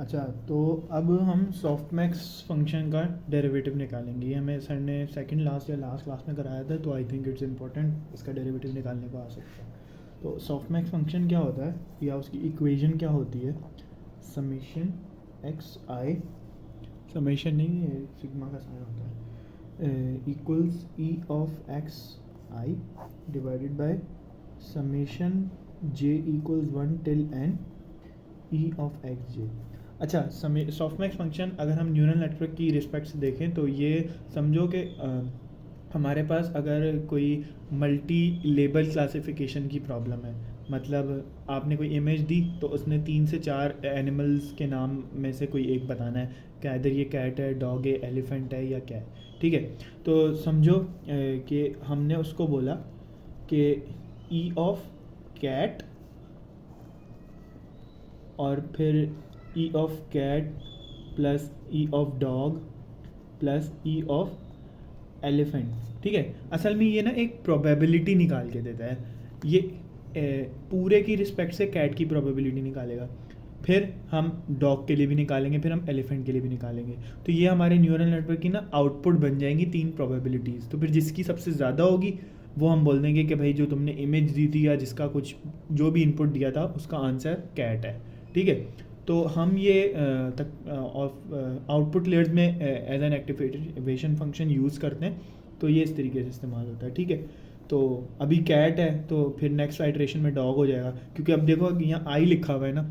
अच्छा, तो अब हम सॉफ्टमैक्स फंक्शन का डेरिवेटिव निकालेंगे। ये हमें सर ने सेकंड लास्ट या लास्ट क्लास में कराया था, तो आई थिंक इट्स इम्पोर्टेंट इसका डेरिवेटिव निकालने को आ सकता है। तो सॉफ्टमैक्स फंक्शन क्या होता है या उसकी इक्वेशन क्या होती है? समेशन एक्स आई, समेशन नहीं, ये सिग्मा का साइन होता है, equals E of X I divided by summation J equals 1 till N E of X J. अच्छा, समय सॉफ्टमैक्स फंक्शन अगर हम न्यूरल नेटवर्क की रिस्पेक्ट से देखें तो ये समझो कि हमारे पास अगर कोई मल्टी लेबल क्लासिफिकेशन की प्रॉब्लम है, मतलब आपने कोई इमेज दी तो उसने 3 से 4 एनिमल्स के नाम में से कोई एक बताना है कि इधर ये कैट है, डॉग है, एलिफेंट है या क्या है। ठीक है, तो समझो कि हमने उसको बोला कि ई ऑफ कैट और फिर E of cat plus E of dog plus E of elephant. ठीक है, असल में ये ना एक प्रोबेबिलिटी निकाल के देता है। ये पूरे की रिस्पेक्ट से कैट की प्रोबेबिलिटी निकालेगा, फिर हम डॉग के लिए भी निकालेंगे, फिर हम एलिफेंट के लिए भी निकालेंगे। तो ये हमारे न्यूरल नेटवर्क की ना आउटपुट बन जाएंगी 3 प्रोबेबिलिटीज़। तो फिर जिसकी सबसे ज़्यादा होगी वो हम बोल देंगे कि भाई जो तुमने इमेज दी थी या जिसका कुछ जो भी इनपुट दिया था उसका आंसर कैट है। ठीक है, तो हम ये आउटपुट लेयर्स में as an activation function use करते हैं। तो ये इस तरीके से इस्तेमाल होता है। ठीक है, तो अभी कैट है तो फिर नेक्स्ट आइट्रेशन में डॉग हो जाएगा, क्योंकि अब देखो यहाँ आई लिखा हुआ है ना,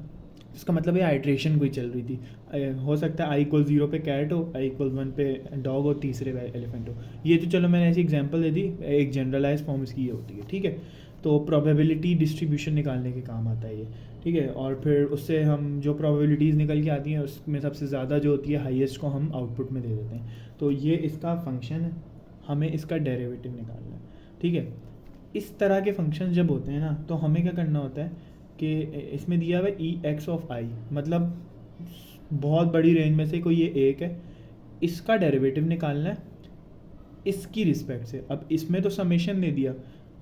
इसका मतलब ये आइट्रेशन कोई चल रही थी। हो सकता है आई इक्वल 0 पे कैट हो, आई इक्वल 1 पे डॉग हो, तीसरे पे एलिफेंट हो। ये तो चलो मैंने ऐसी एग्जांपल दे दी, एक जनरलाइज फॉर्म इसकी ये होती है। ठीक है, तो प्रोबेबिलिटी डिस्ट्रीब्यूशन निकालने के काम आता है ये। ठीक है, और फिर उससे हम जो प्रोबेबिलिटीज़ निकल के आती हैं उसमें सबसे ज़्यादा जो होती है हाईएस्ट को हम आउटपुट में दे देते हैं। तो ये इसका फंक्शन है, हमें इसका डेरिवेटिव निकालना है। ठीक है, इस तरह के फंक्शन जब होते हैं ना तो हमें क्या करना होता है कि इसमें दिया हुआ है ई एक्स ऑफ आई, मतलब बहुत बड़ी रेंज में से कोई ये एक है, इसका डेरिवेटिव निकालना है इसकी रिस्पेक्ट से। अब इसमें तो समेशन दे दिया,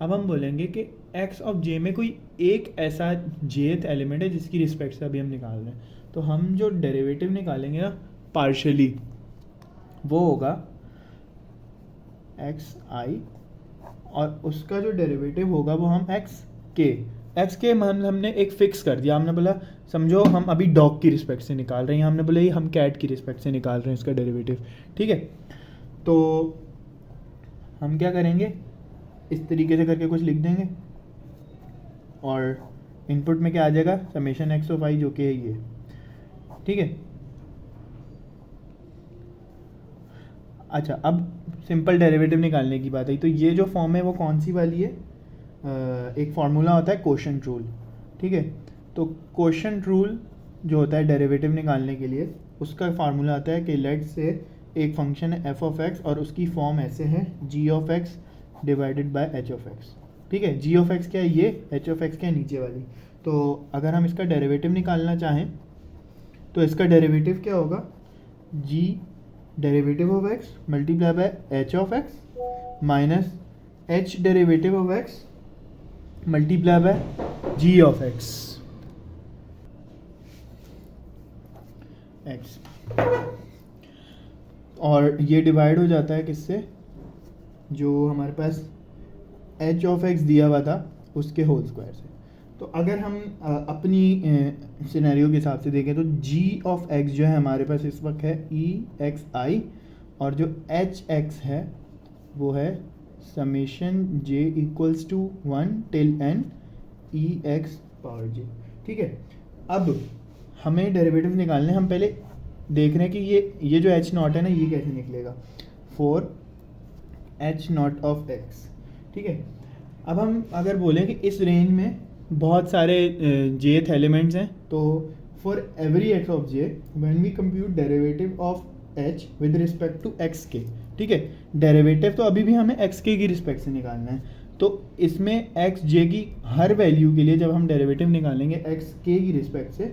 अब हम बोलेंगे कि एक्स ऑफ जे में कोई एक ऐसा जेथ एलिमेंट है जिसकी रिस्पेक्ट से अभी हम निकाल रहे हैं। तो हम जो डेरिवेटिव निकालेंगे ना पार्शियली, वो होगा एक्स आई, और उसका जो डेरिवेटिव होगा वो हम एक्स के मान हमने एक फिक्स कर दिया। हमने बोला समझो हम अभी डॉग की रिस्पेक्ट से निकाल रहे हैं, हमने बोला ये हम कैट की रिस्पेक्ट से निकाल रहे हैं इसका डेरिवेटिव। ठीक है, तो हम क्या करेंगे, इस तरीके से करके कुछ लिख देंगे और इनपुट में क्या आ जाएगा, समेशन एक्स ऑफ आई, जो कि है ये। ठीक है, अच्छा अब सिंपल डेरिवेटिव निकालने की बात आई, तो ये जो फॉर्म है वो कौन सी वाली है? एक फार्मूला होता है कोशेंट रूल। ठीक है, तो कोशेंट रूल जो होता है डेरिवेटिव निकालने के लिए, उसका फार्मूला आता है कि लेट से एक फंक्शन है एफ ऑफ एक्स और उसकी फॉर्म ऐसे है G of X divided by H of X. ठीक है, जी ऑफ एक्स क्या है ये, एच ऑफ एक्स क्या है नीचे वाली। तो अगर हम इसका डेरिवेटिव निकालना चाहें तो इसका डेरिवेटिव क्या होगा, G derivative of X multiply by H of X minus H derivative of X multiply by G of X X, और ये डिवाइड हो जाता है किससे, जो हमारे पास एच ऑफ एक्स दिया हुआ था उसके होल स्क्वायर से। तो अगर हम अपनी सिनेरियो के हिसाब से देखें तो जी ऑफ एक्स जो है हमारे पास इस वक्त है ई एक्स आई, और जो एच एक्स है वो है summation J equals to 1 till N E X power J. ठीक है, अब हमें डेरिवेटिव निकालने, हम पहले देख रहे हैं कि ये जो एच नॉट है ना ये कैसे निकलेगा, for H not of X. ठीक है, अब हम अगर बोलें कि इस रेंज में बहुत सारे जेथ एलिमेंट्स हैं, तो for every X of J when we compute derivative of H with respect to X के। ठीक है, डेरिवेटिव तो अभी भी हमें एक्स के की रिस्पेक्ट से निकालना है, तो इसमें एक्स जे की हर वैल्यू के लिए जब हम डेरिवेटिव निकालेंगे एक्स के की रिस्पेक्ट से,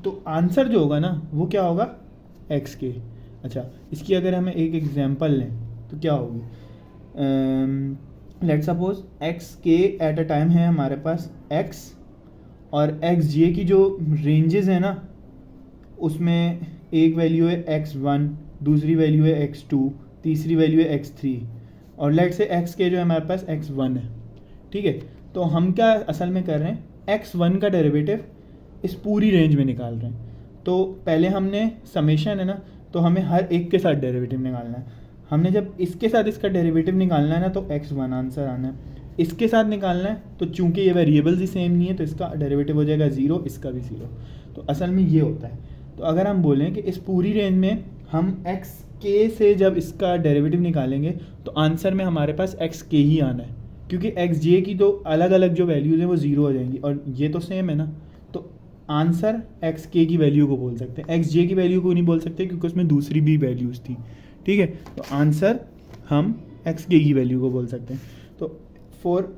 तो आंसर जो होगा ना वो क्या होगा, एक्स के। अच्छा, इसकी अगर हमें एक एग्जांपल लें तो क्या होगी, लेट सपोज एक्स के एट अ टाइम है हमारे पास एक्स, और एक्स जे की जो रेंजेस है ना उसमें एक वैल्यू है x1, दूसरी वैल्यू है x2, तीसरी वैल्यू है x3 और लेट से x जो है हमारे पास x1 है। ठीक है, तो हम क्या असल में कर रहे हैं, x1 का डेरिवेटिव इस पूरी रेंज में निकाल रहे हैं। तो पहले हमने समेशन है ना, तो हमें हर एक के साथ डेरिवेटिव निकालना है। हमने जब इसके साथ इसका डेरिवेटिव निकालना है ना, तो x1 आंसर आना है। इसके साथ निकालना है तो चूंकि ये वेरिएबल्स ही सेम नहीं है तो इसका डेरिवेटिव हो जाएगा 0, इसका भी 0। तो असल में ये होता है। तो अगर हम बोलें कि इस पूरी रेंज में हम x k से जब इसका डेरिवेटिव निकालेंगे तो आंसर में हमारे पास x k ही आना है, क्योंकि x j की तो अलग अलग जो वैल्यूज़ हैं वो 0 हो जाएंगी और ये तो सेम है ना। तो आंसर x k की वैल्यू को बोल सकते हैं, x j की वैल्यू को नहीं बोल सकते क्योंकि उसमें दूसरी भी वैल्यूज़ थी। ठीक है, तो आंसर हम x k की वैल्यू को बोल सकते हैं। तो for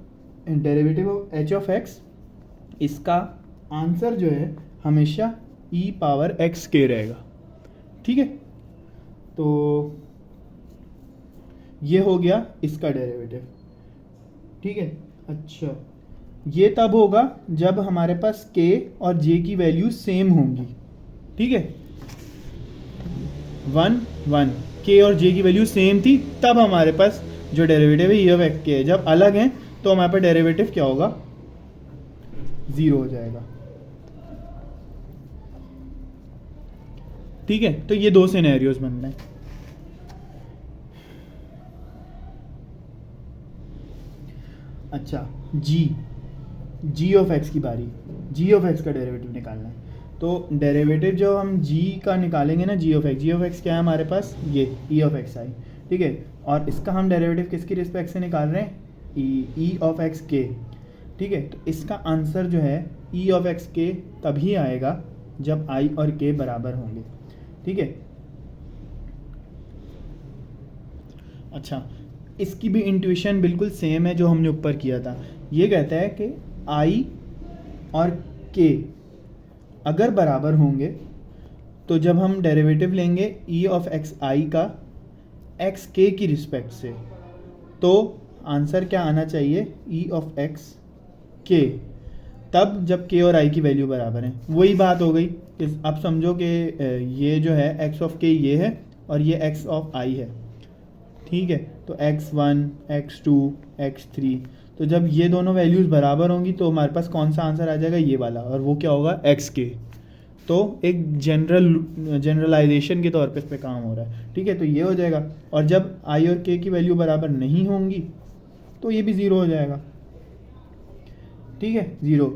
derivative of h of x इसका आंसर जो है हमेशा e पावर x k रहेगा। ठीक है, तो ये हो गया इसका डेरिवेटिव। ठीक है, अच्छा ये तब होगा जब हमारे पास k और j की वैल्यू सेम होंगी। ठीक है, 1 1 k और j की वैल्यू सेम थी तब हमारे पास जो डेरिवेटिव है e ऑफ x k है। जब अलग हैं तो हमारे पास डेरिवेटिव क्या होगा, 0 हो जाएगा। ठीक है, तो ये दो सिनेरियोज बन रहे हैं। अच्छा जी ऑफ एक्स की बारी, जी ऑफ एक्स का डेरिवेटिव निकालना है। तो डेरिवेटिव जो हम जी का निकालेंगे ना, जी ऑफ एक्स क्या है हमारे पास, ये ई ऑफ एक्स आई। ठीक है, और इसका हम डेरिवेटिव किसकी रिस्पेक्ट से निकाल रहे हैं, ई ऑफ एक्स के। ठीक है, तो इसका आंसर जो है ई ऑफ एक्स के तभी आएगा जब आई और के बराबर होंगे। ठीक है, अच्छा इसकी भी इंट्यूशन बिल्कुल सेम है जो हमने ऊपर किया था। ये कहता है कि आई और के अगर बराबर होंगे तो जब हम डेरिवेटिव लेंगे ई ऑफ एक्स आई का एक्स के की रिस्पेक्ट से, तो आंसर क्या आना चाहिए, ई ऑफ एक्स के, तब जब के और आई की वैल्यू बराबर है। वही बात हो गई। अब समझो कि ये जो है एक्स ऑफ के ये है और ये एक्स ऑफ आई है। ठीक है, तो x1 x2 x3, तो जब ये दोनों वैल्यूज़ बराबर होंगी तो हमारे पास कौन सा आंसर आ जाएगा, ये वाला, और वो क्या होगा, xk। तो एक जनरलाइजेशन के तौर पे इस पे काम हो रहा है। ठीक है, तो ये हो जाएगा। और जब i और k की वैल्यू बराबर नहीं होंगी तो ये भी 0 हो जाएगा। ठीक है, 0।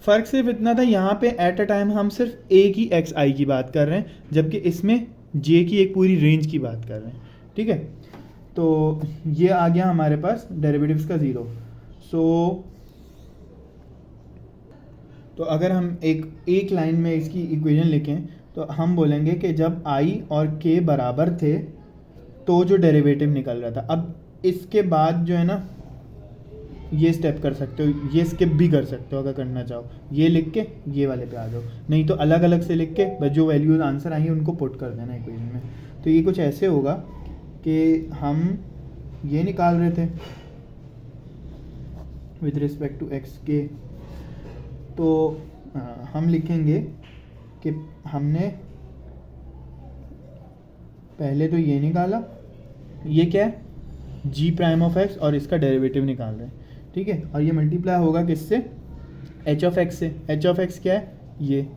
फ़र्क सिर्फ इतना था, यहाँ पे एट अ टाइम हम सिर्फ एक ही एक्स आई की बात कर रहे हैं, जबकि इसमें j की एक पूरी रेंज की बात कर रहे हैं। ठीक है, तो ये आ गया हमारे पास डेरिवेटिव्स का 0। तो अगर हम एक लाइन में इसकी इक्वेशन लिखें तो हम बोलेंगे कि जब i और k बराबर थे तो जो डेरिवेटिव निकल रहा था। अब इसके बाद जो है ना, ये स्टेप कर सकते हो, ये स्किप भी कर सकते हो अगर करना चाहो, ये लिख के ये वाले पे आ जाओ, नहीं तो अलग अलग से लिख के बस जो वैल्यूज आंसर आई उनको पुट कर देना इक्वेशन में। तो ये कुछ ऐसे होगा कि हम ये निकाल रहे थे विद रिस्पेक्ट टू एक्स के, तो हम लिखेंगे कि हमने पहले तो ये निकाला, ये क्या है, जी प्राइम ऑफ एक्स, और इसका डेरिवेटिव निकाल रहे हैं। ठीक है, और ये मल्टीप्लाई होगा किससे, एच ऑफ एक्स से। एच ऑफ एक्स क्या है, ये